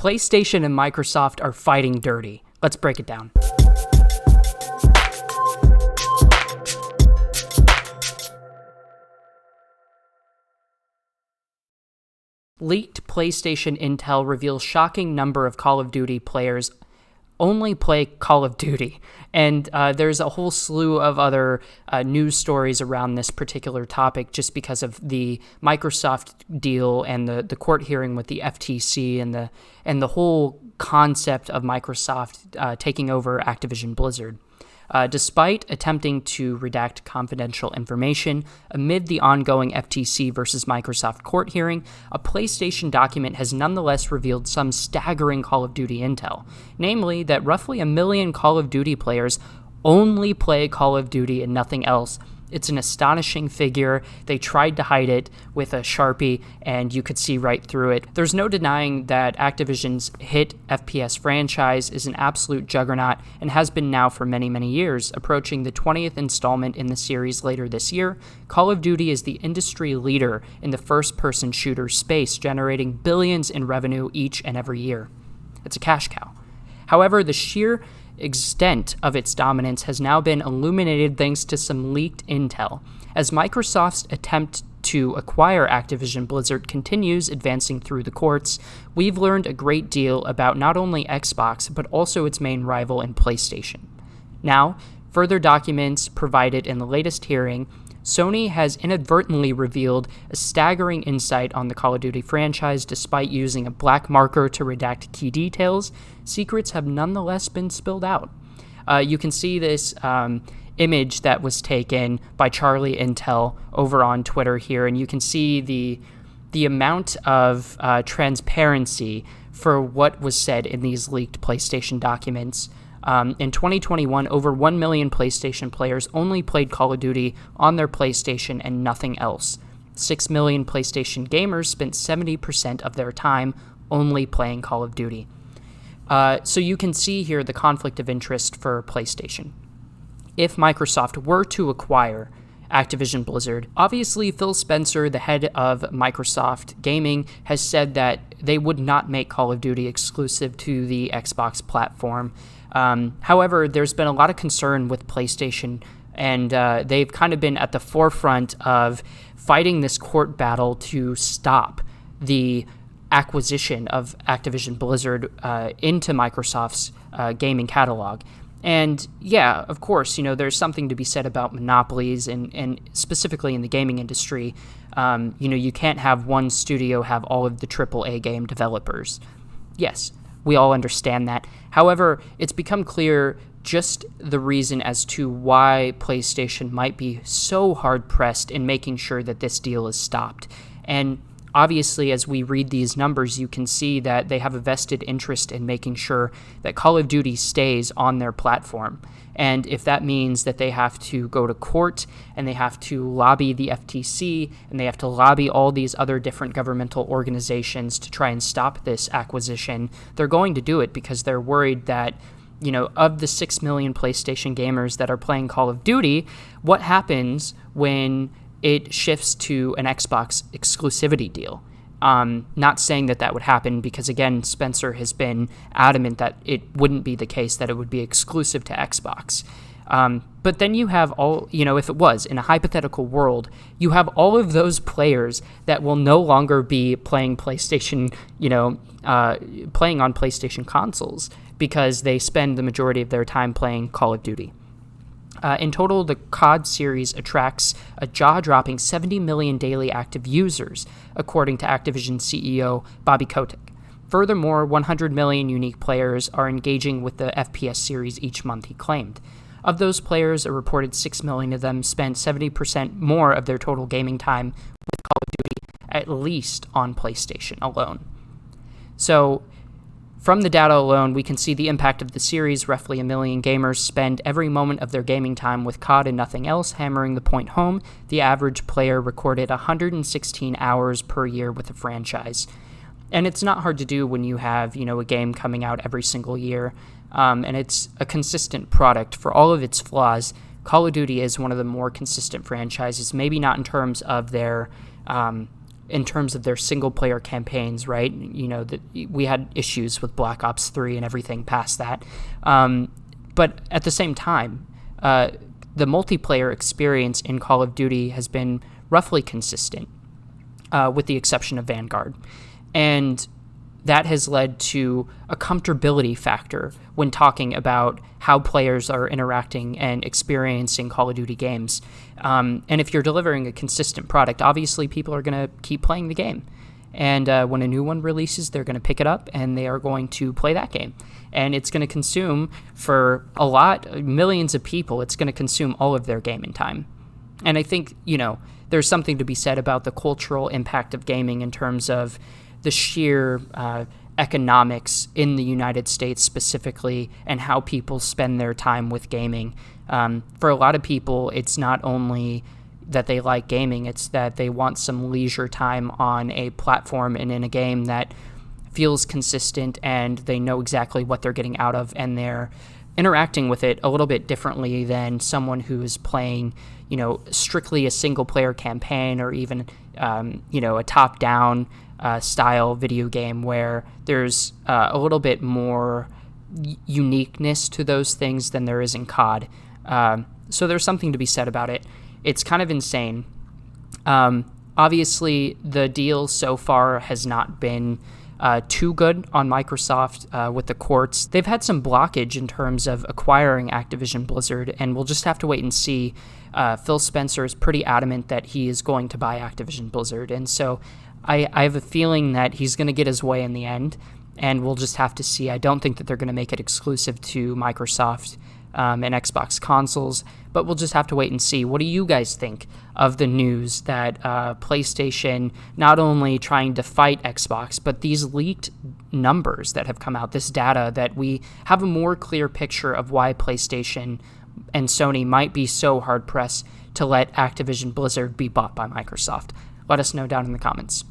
PlayStation and Microsoft are fighting dirty. Let's break it down. Leaked PlayStation intel reveals shocking number of Call of Duty players only play Call of Duty. And there's a whole slew of other news stories around this particular topic just because of the Microsoft deal and the court hearing with the FTC and the whole concept of Microsoft taking over Activision Blizzard. Despite attempting to redact confidential information amid the ongoing FTC versus Microsoft court hearing, a PlayStation document has nonetheless revealed some staggering Call of Duty intel, namely that roughly 1 million Call of Duty players only play Call of Duty and nothing else. It's an astonishing figure. They tried to hide it with a Sharpie, and you could see right through it. There's no denying that Activision's hit FPS franchise is an absolute juggernaut and has been now for many, many years. Approaching the 20th installment in the series later this year, Call of Duty is the industry leader in the first-person shooter space, generating billions in revenue each and every year. It's a cash cow. However, the sheer extent of its dominance has now been illuminated thanks to some leaked intel. As Microsoft's attempt to acquire Activision Blizzard continues advancing through the courts, we've learned a great deal about not only Xbox, but also its main rival in PlayStation. Now, further documents provided in the latest hearing, Sony has inadvertently revealed a staggering insight on the Call of Duty franchise. Despite using a black marker to redact key details, secrets have nonetheless been spilled out. You can see this image that was taken by Charlie Intel over on Twitter here, and you can see the amount of transparency for what was said in these leaked PlayStation documents. In 2021, over 1 million PlayStation players only played Call of Duty on their PlayStation and nothing else. 6 million PlayStation gamers spent 70% of their time only playing Call of Duty. So you can see here the conflict of interest for PlayStation. If Microsoft were to acquire Activision Blizzard, obviously Phil Spencer, the head of Microsoft Gaming, has said that they would not make Call of Duty exclusive to the Xbox platform. However, there's been a lot of concern with PlayStation, and they've kind of been at the forefront of fighting this court battle to stop the acquisition of Activision Blizzard into Microsoft's gaming catalog. And yeah, of course, there's something to be said about monopolies, and specifically in the gaming industry, you can't have one studio have all of the AAA game developers. Yes, we all understand that. However, it's become clear just the reason as to why PlayStation might be so hard-pressed in making sure that this deal is stopped. And obviously, as we read these numbers, you can see that they have a vested interest in making sure that Call of Duty stays on their platform. And if that means that they have to go to court and they have to lobby the FTC and they have to lobby all these other different governmental organizations to try and stop this acquisition, they're going to do it because they're worried that, of the 6 million PlayStation gamers that are playing Call of Duty, what happens when it shifts to an Xbox exclusivity deal? Not saying that would happen because, again, Spencer has been adamant that it wouldn't be the case, that it would be exclusive to Xbox. But then you have all, if it was, in a hypothetical world, you have all of those players that will no longer be playing PlayStation, playing on PlayStation consoles because they spend the majority of their time playing Call of Duty. In total, the COD series attracts a jaw-dropping 70 million daily active users, according to Activision CEO Bobby Kotick. Furthermore, 100 million unique players are engaging with the FPS series each month, he claimed. Of those players, a reported 6 million of them spent 70% more of their total gaming time with Call of Duty, at least on PlayStation alone. So, from the data alone, we can see the impact of the series. Roughly 1 million gamers spend every moment of their gaming time with COD and nothing else, hammering the point home. The average player recorded 116 hours per year with the franchise. And it's not hard to do when you have, a game coming out every single year, and it's a consistent product. For all of its flaws, Call of Duty is one of the more consistent franchises, maybe not in terms of their in terms of their single-player campaigns, right? We had issues with Black Ops 3 and everything past that. But at the same time, the multiplayer experience in Call of Duty has been roughly consistent, with the exception of Vanguard. And that has led to a comfortability factor when talking about how players are interacting and experiencing Call of Duty games. And if you're delivering a consistent product, obviously people are going to keep playing the game. And when a new one releases, they're going to pick it up and they are going to play that game. And it's going to consume, for millions of people, it's going to consume all of their gaming time. And I think, there's something to be said about the cultural impact of gaming in terms of the sheer economics in the United States specifically, and how people spend their time with gaming. For a lot of people, it's not only that they like gaming, it's that they want some leisure time on a platform and in a game that feels consistent and they know exactly what they're getting out of, and they're interacting with it a little bit differently than someone who is playing, strictly a single player campaign, or even, a top-down style video game where there's a little bit more uniqueness to those things than there is in COD. So there's something to be said about it. It's kind of insane. Obviously, the deal so far has not been too good on Microsoft with the courts. They've had some blockage in terms of acquiring Activision Blizzard, and we'll just have to wait and see. Phil Spencer is pretty adamant that he is going to buy Activision Blizzard, and so I have a feeling that he's going to get his way in the end, and we'll just have to see. I don't think that they're going to make it exclusive to Microsoft and Xbox consoles, but we'll just have to wait and see. What do you guys think of the news that PlayStation not only trying to fight Xbox, but these leaked numbers that have come out, this data, that we have a more clear picture of why PlayStation and Sony might be so hard-pressed to let Activision Blizzard be bought by Microsoft? Let us know down in the comments.